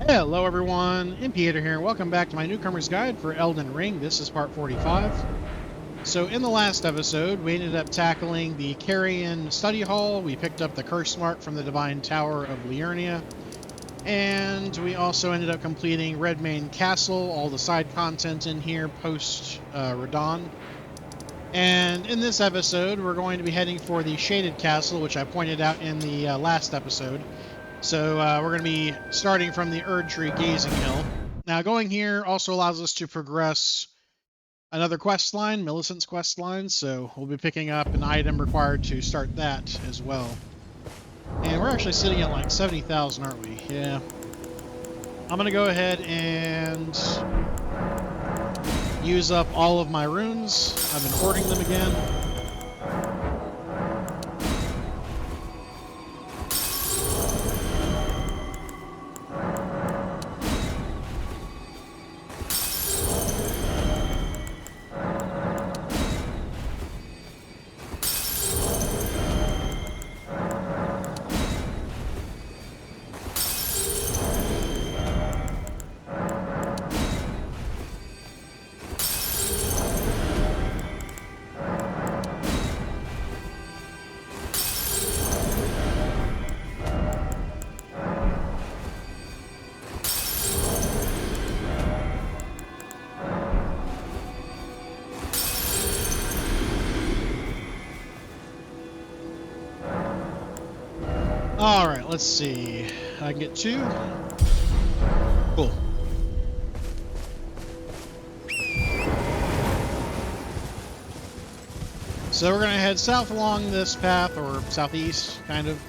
Hello everyone, Impiator here. Welcome back to my Newcomer's Guide for Elden Ring. This is part 45. So in the last episode, we ended up tackling the Carrion Study Hall. We picked up the Curse Mark from the Divine Tower of Liurnia. And we also ended up completing Redmane Castle, all the side content in here post Radon. And in this episode, we're going to be heading for the Shaded Castle, which I pointed out in the last episode. So we're going to be starting from the Erdtree Gazing Hill. Now, going here also allows us to progress another quest line, Millicent's quest line, so we'll be picking up an item required to start that as well. And we're actually sitting at like 70,000, aren't we? Yeah. I'm going to go ahead and use up all of my runes. I've been hoarding them again. All right, let's see. I can get 2. Cool. So we're going to head south along this path, or southeast, kind of.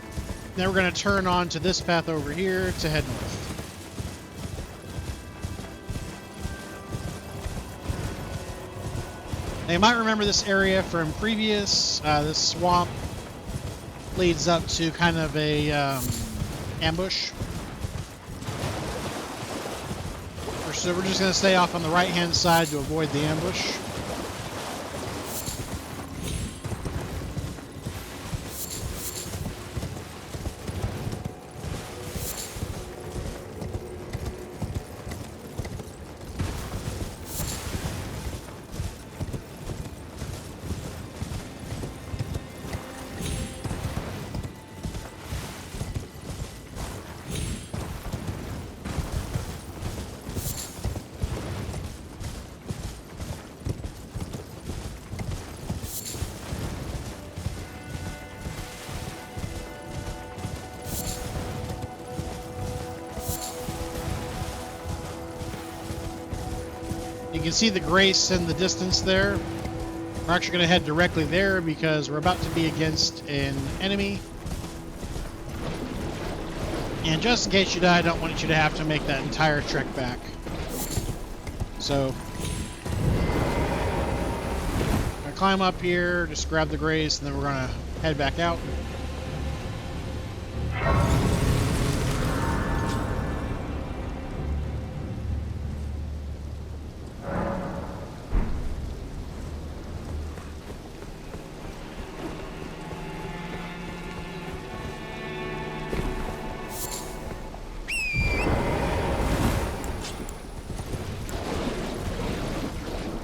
Then we're going to turn on to this path over here to head north. Now, you might remember this area from previous. This swamp leads up to kind of a ambush. So we're just going to stay off on the right-hand side to avoid the ambush. You can see the Grace in the distance there. We're actually going to head directly there because we're about to be against an enemy. And just in case you die, I don't want you to have to make that entire trek back. So, I'm going to climb up here, just grab the Grace, and then we're going to head back out.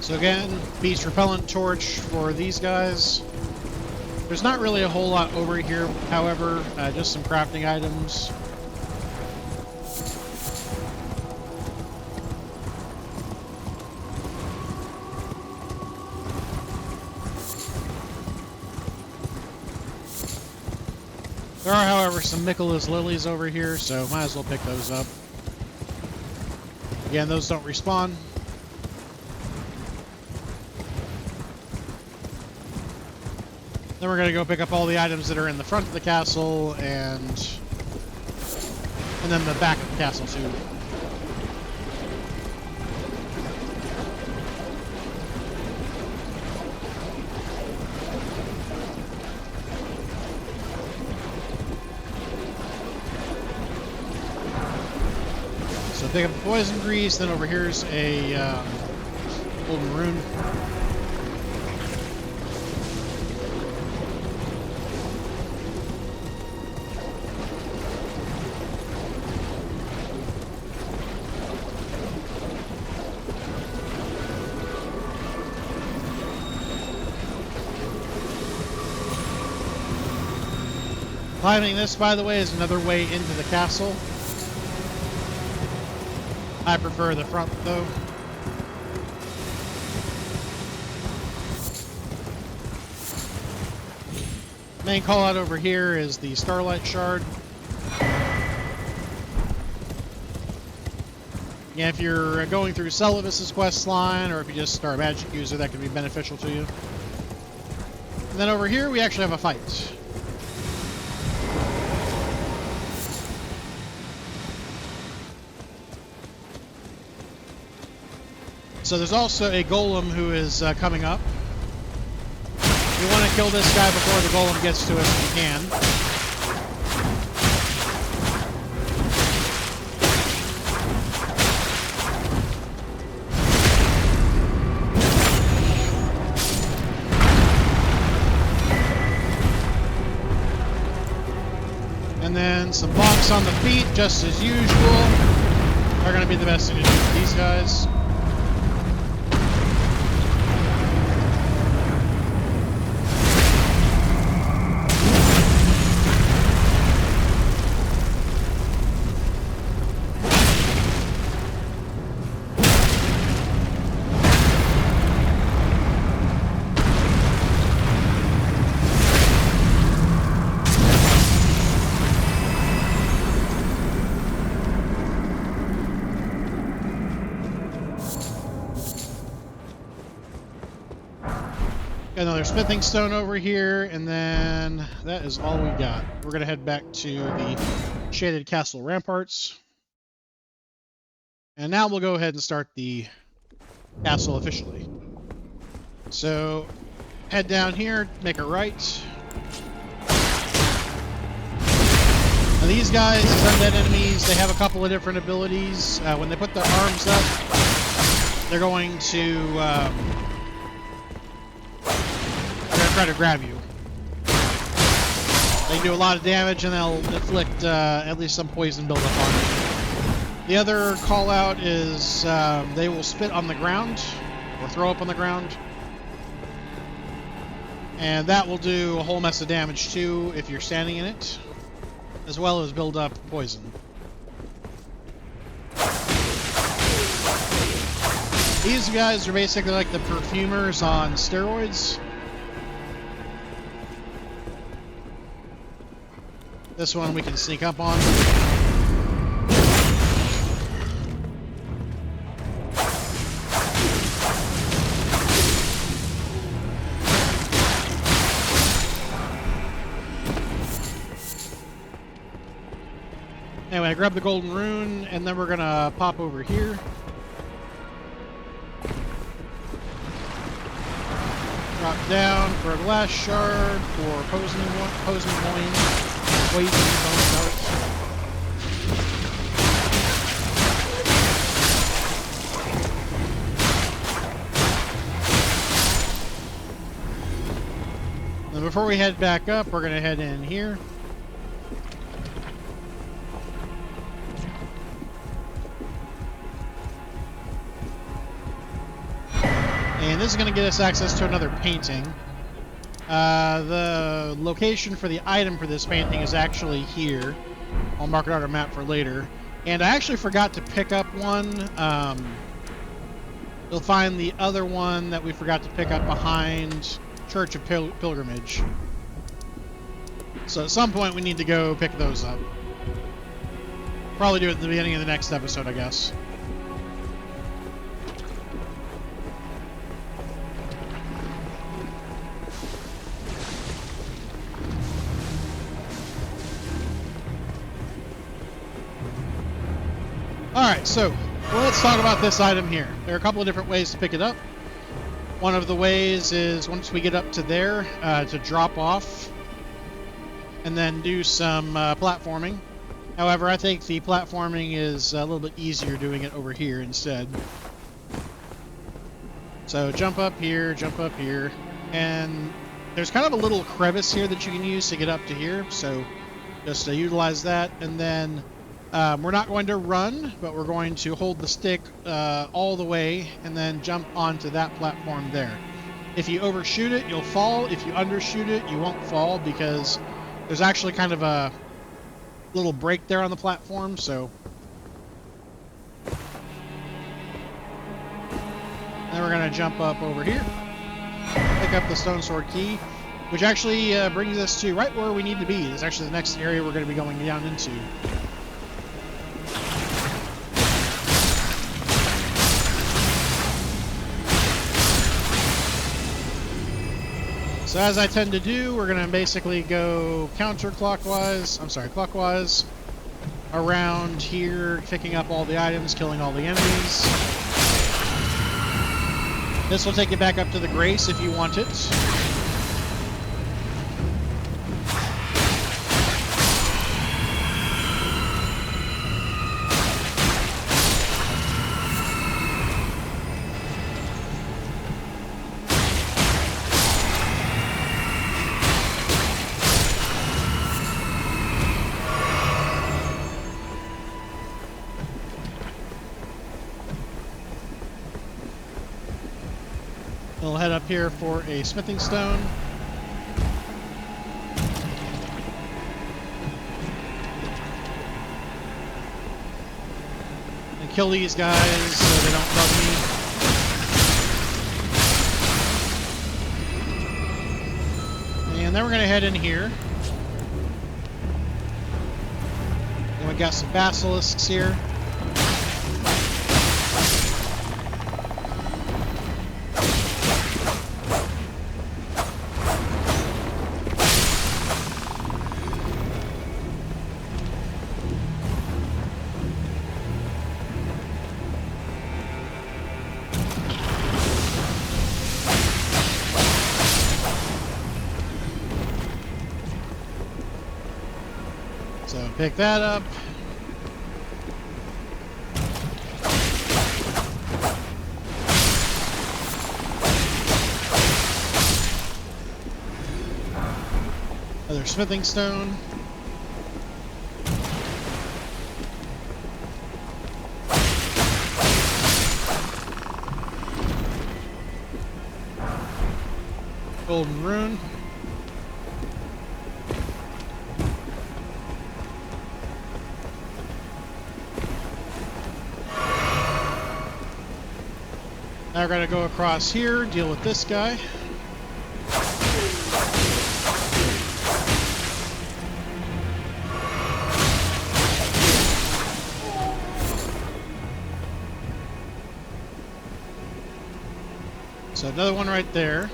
So again, beast repellent torch for these guys. There's not really a whole lot over here, however, just some crafting items. There are, however, some Michaelis lilies over here, so might as well pick those up. Again, those don't respawn. Then we're going to go pick up all the items that are in the front of the castle and then the back of the castle too. So pick up the poison grease, then over here's a golden rune. Climbing this, by the way, is another way into the castle. I prefer the front, though. Main call out over here is the Starlight Shard. Yeah, if you're going through Celivis's quest line, or if you just are a magic user, that can be beneficial to you. And then over here, we actually have a fight. So there's also a golem who is coming up. We want to kill this guy before the golem gets to us if we can. And then some blocks on the feet, just as usual, are going to be the best thing to do for these guys. Another smithing stone over here, and then that is all we got. We're going to head back to the shaded castle ramparts. And now we'll go ahead and start the castle officially. So, head down here, make a right. Now these guys, these undead enemies, they have a couple of different abilities. When they put their arms up, they're going to try to grab you. They do a lot of damage, and they'll inflict at least some poison buildup on you. The other call out is they will spit on the ground or throw up on the ground, and that will do a whole mess of damage too if you're standing in it, as well as build up poison. These guys are basically like the perfumers on steroids. This one we can sneak up on. Anyway, I grab the golden rune, and then we're gonna pop over here. Drop down for a glass shard, for poison coin. Poison bone darts. And before we head back up, we're going to head in here. And this is going to get us access to another painting. The location for the item for this painting is actually here. I'll mark it on our map for later. And I actually forgot to pick up one. You'll find the other one that we forgot to pick up behind Church of Pilgrimage. So at some point we need to go pick those up. Probably do it at the beginning of the next episode, I guess. Alright, so let's talk about this item here. There are a couple of different ways to pick it up. One of the ways is once we get up to there, to drop off and then do some platforming. However, I think the platforming is a little bit easier doing it over here instead. So jump up here, and there's kind of a little crevice here that you can use to get up to here, so just utilize that. And then we're not going to run, but we're going to hold the stick all the way and then jump onto that platform there. If you overshoot it, you'll fall. If you undershoot it, you won't fall, because There's actually kind of a little break there on the platform, so then we're going to jump up over here, pick up the stone sword key, which actually brings us to right where we need to be. This is actually the next area we're going to be going down into. So as I tend to do, we're going to basically go counterclockwise, clockwise, around here, picking up all the items, killing all the enemies. This will take you back up to the Grace if you want it. We'll head up here for a smithing stone. And kill these guys so they don't bug me. And then we're going to head in here. And we got some basilisks here. So pick that up. Another smithing stone. Golden rune. Now we're going to go across here, deal with this guy. So another one right there.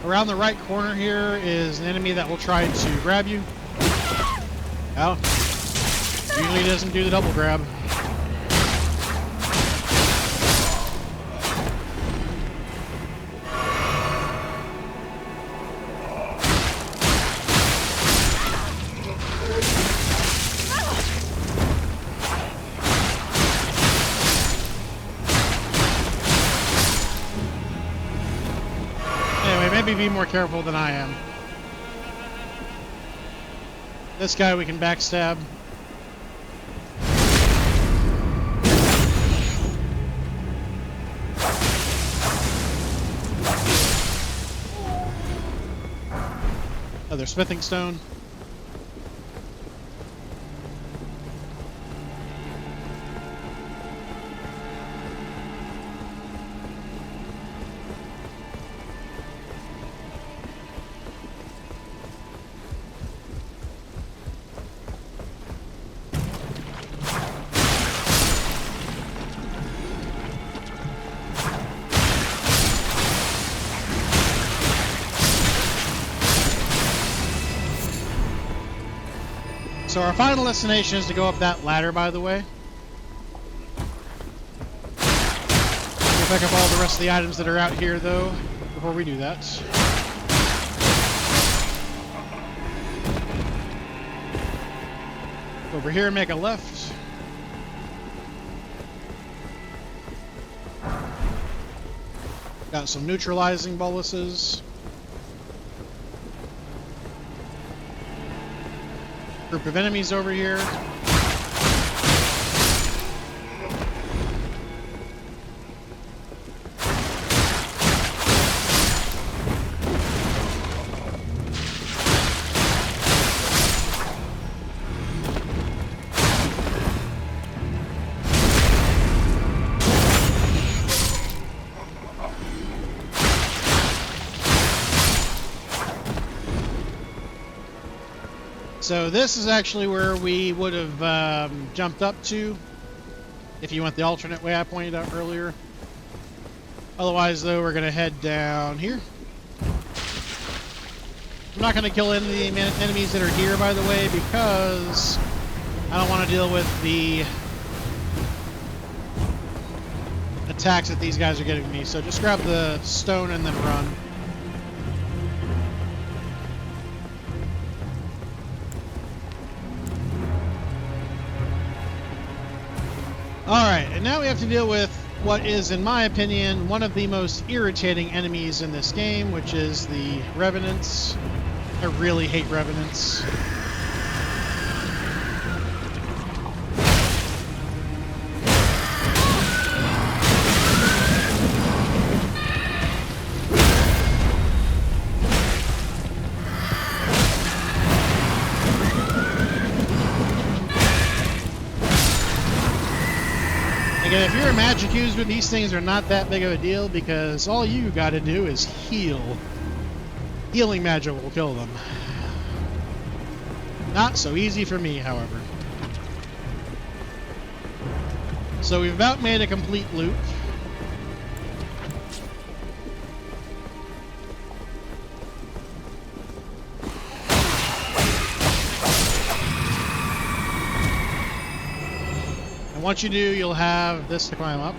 Around the right corner here is an enemy that will try to grab you. Well, usually doesn't do the double grab. Maybe be more careful than I am. This guy we can backstab. Another smithing stone. So our final destination is to go up that ladder, by the way. Pick up all the rest of the items that are out here, though, before we do that. Over here, make a left. Got some neutralizing boluses. Group of enemies over here. So this is actually where we would have jumped up to if you went the alternate way I pointed out earlier. Otherwise, though, we're going to head down here. I'm not going to kill any of the enemies that are here, by the way, because I don't want to deal with the attacks that these guys are getting me. So just grab the stone and then run. Alright, and now we have to deal with what is, in my opinion, one of the most irritating enemies in this game, which is the Revenants. I really hate Revenants. Again, if you're a magic user, these things are not that big of a deal because all you gotta do is heal. Healing magic will kill them. Not so easy for me, however. So we've about made a complete loop. And once you do, you'll have this to climb up.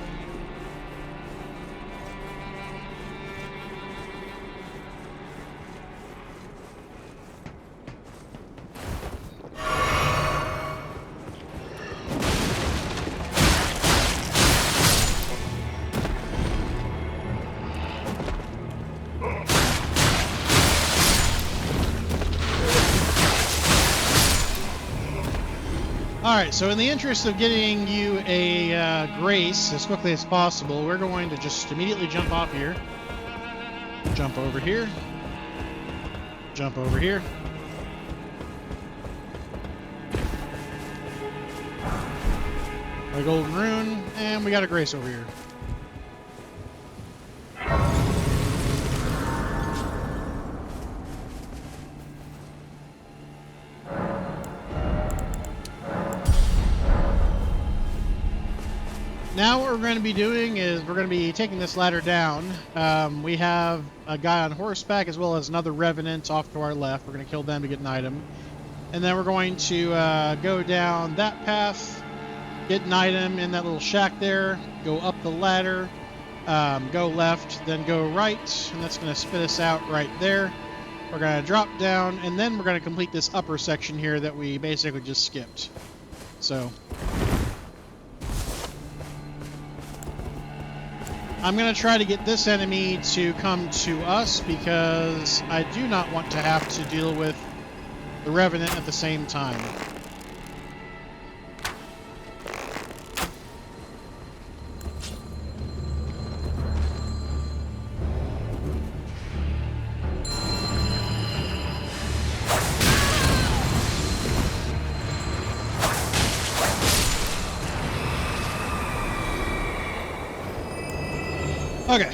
Alright, so in the interest of getting you a grace as quickly as possible, we're going to just immediately jump off here. Jump over here. Jump over here. A golden rune, and we got a grace over here. Now what we're going to be doing is we're going to be taking this ladder down. We have a guy on horseback as well as another revenant off to our left. We're going to kill them to get an item. And then we're going to go down that path, get an item in that little shack there, go up the ladder, go left, then go right, and that's going to spit us out right there. We're going to drop down, and then we're going to complete this upper section here that we basically just skipped. So I'm going to try to get this enemy to come to us because I do not want to have to deal with the Revenant at the same time. Okay.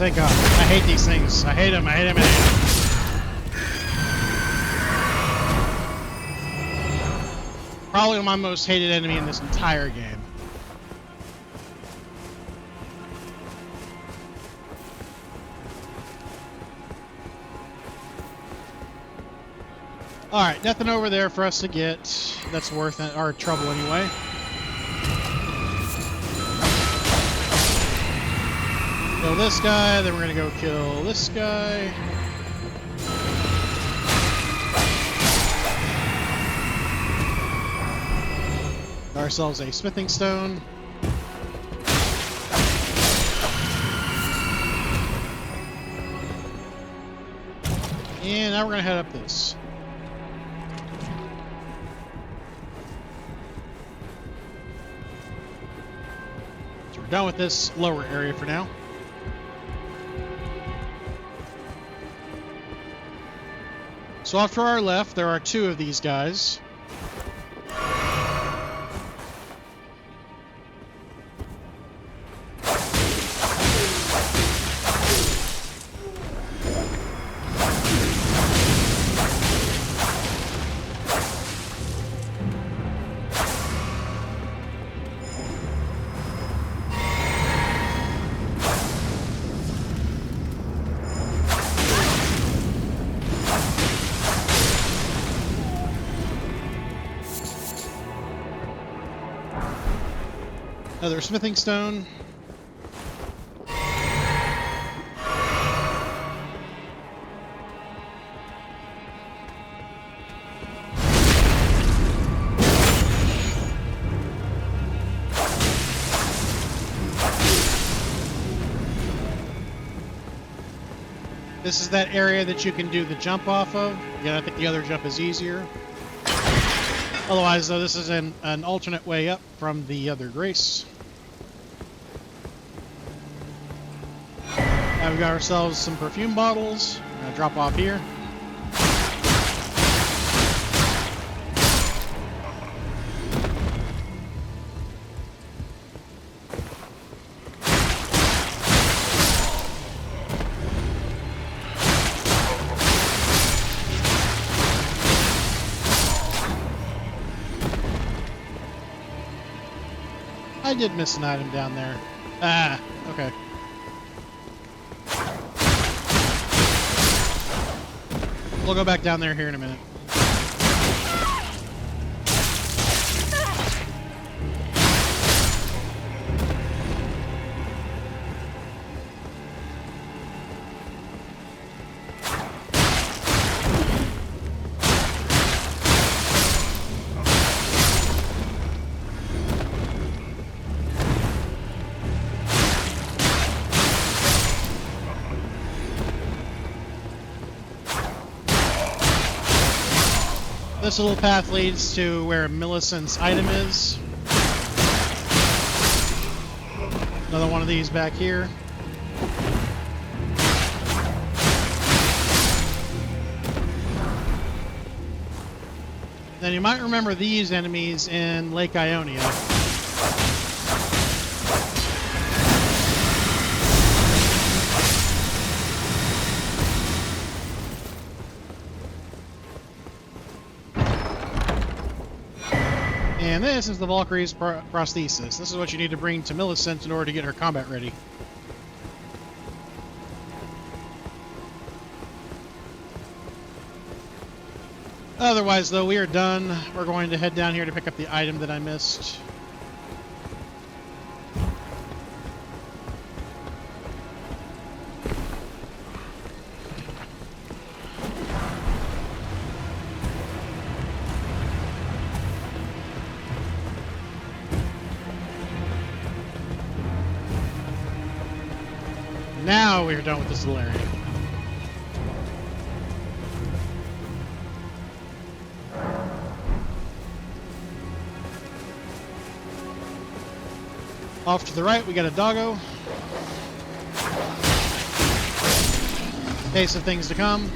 thank God. I hate these things. I hate them. I hate them. I hate them. Probably my most hated enemy in this entire game. Alright, nothing over there for us to get that's worth our trouble anyway. Kill this guy, then we're gonna go kill this guy. Got ourselves a smithing stone. And now we're gonna head up this. So we're done with this lower area for now. So off to our left, there are two of these guys. Another smithing stone. This is that area that you can do the jump off of. Again, I think the other jump is easier. Otherwise, though, this is an alternate way up from the other grace. Now we've got ourselves some perfume bottles. We're going to drop off here. I did miss an item down there. Ah, okay. We'll go back down there here in a minute. This little path leads to where Millicent's item is. Another one of these back here. Then you might remember these enemies in Lake Ionia. And this is the Valkyrie's prosthesis. This is what you need to bring to Millicent in order to get her combat ready. Otherwise, though, we are done. We're going to head down here to pick up the item that I missed. Now we are done with this little area. Off to the right, we got a doggo. Case of things to come.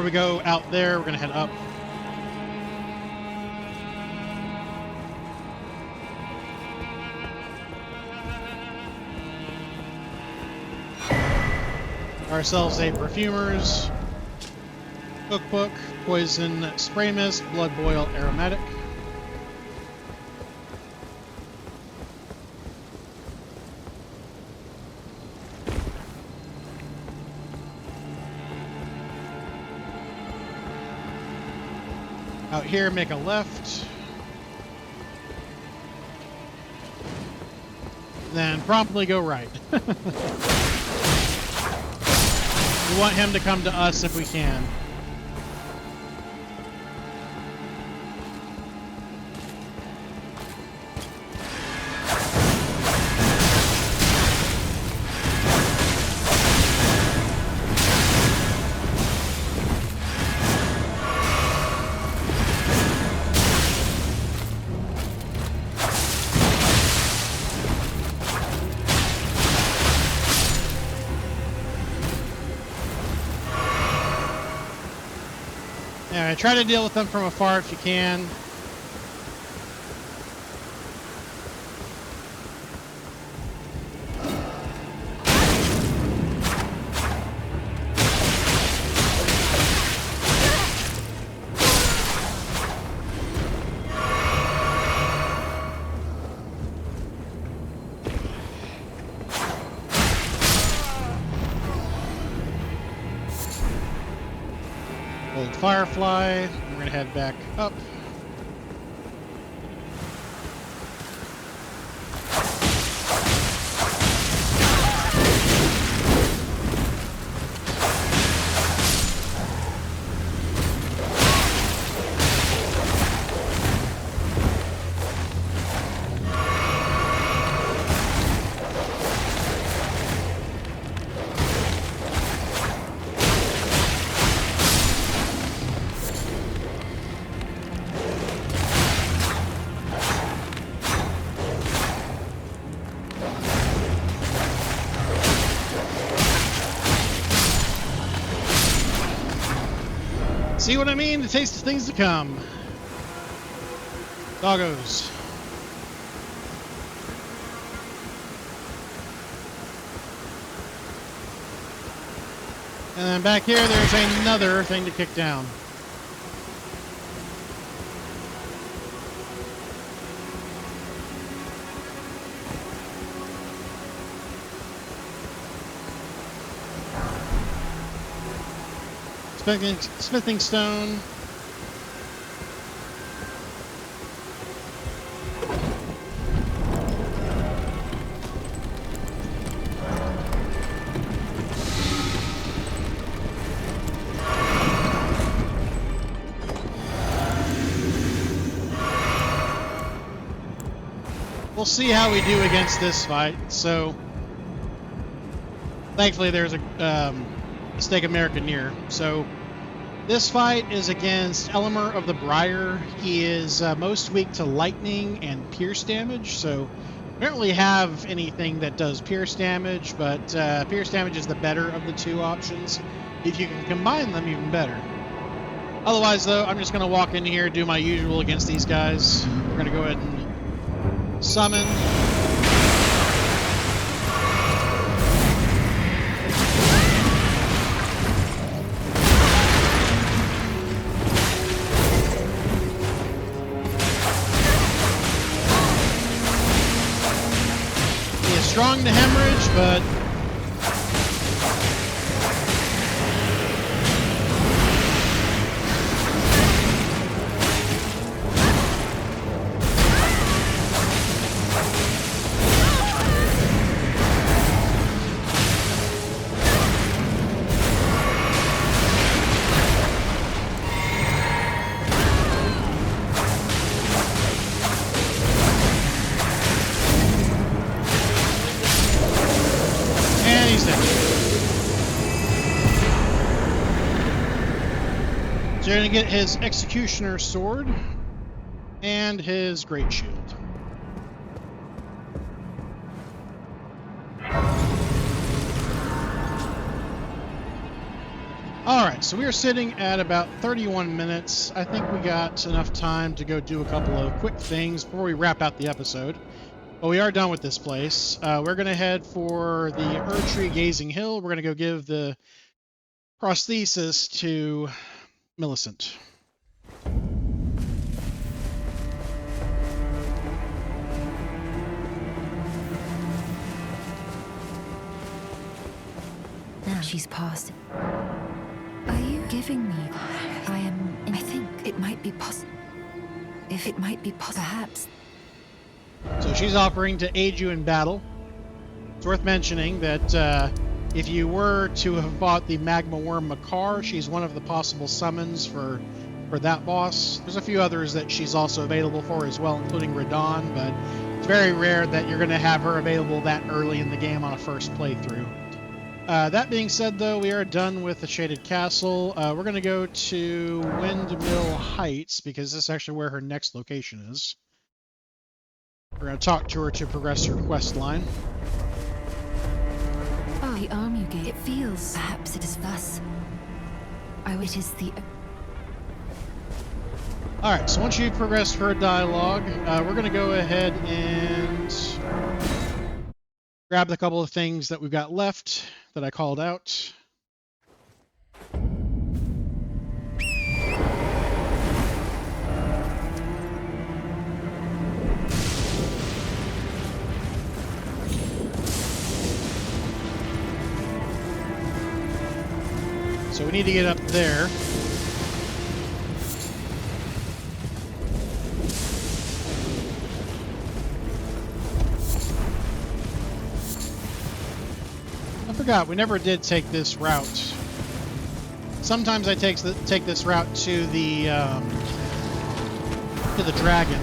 before we go out there, we're going to head up. Ourselves a perfumer's cookbook, poison spray mist, blood boil aromatic. Out here, make a left. Then promptly go right. We want him to come to us if we can. Yeah, try to deal with them from afar if you can. Old Firefly. We're going to head back up. See what I mean? The taste of things to come. Doggos. And then back here, there's another thing to kick down. Smithing stone. We'll see how we do against this fight. So, thankfully, there's a Stake America near. So, this fight is against Elemer of the Briar. He is most weak to lightning and pierce damage, so I don't really have anything that does pierce damage, but pierce damage is the better of the two options. If you can combine them, even better. Otherwise, though, I'm just going to walk in here, do my usual against these guys. We're going to go ahead and summon. Strong to hemorrhage, but you're going to get his Executioner's Sword and his Great Shield. All right, so we are sitting at about 31 minutes. I think we got enough time to go do a couple of quick things before we wrap out the episode. But we are done with this place. We're going to head for the Erdtree Gazing Hill. We're going to go give the prosthesis to Millicent. Now she's passed. Are you giving me? I think it might be possible. If it might be possible, perhaps. So she's offering to aid you in battle. It's worth mentioning that if you were to have fought the Magma Worm Makar, she's one of the possible summons for that boss. There's a few others that she's also available for as well, including Radon, but it's very rare that you're going to have her available that early in the game on a first playthrough. That being said, though, we are done with the Shaded Castle. We're going to go to Windmill Heights, because this is actually where her next location is. We're going to talk to her to progress her quest line. Oh, the arm you gave. It feels. Perhaps it is thus. It is the. Alright, so once you've progressed her dialogue, we're going to go ahead and grab the couple of things that we've got left that I called out. So we need to get up there. I forgot, we never did take this route. Sometimes I take this route to the dragon.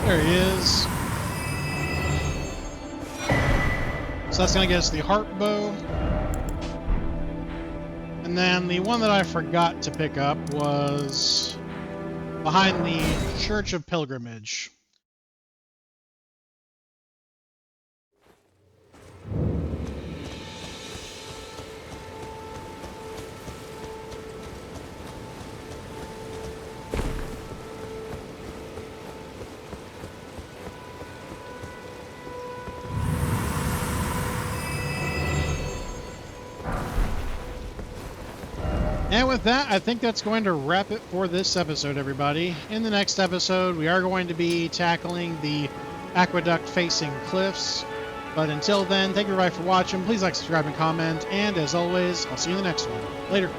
There he is. So that's going to get us the heart bow. And then the one that I forgot to pick up was behind the Church of Pilgrimage. And with that, I think that's going to wrap it for this episode, everybody. In the next episode, we are going to be tackling the aqueduct-facing cliffs. But until then, thank you everybody for watching. Please like, subscribe, and comment. And as always, I'll see you in the next one. Later.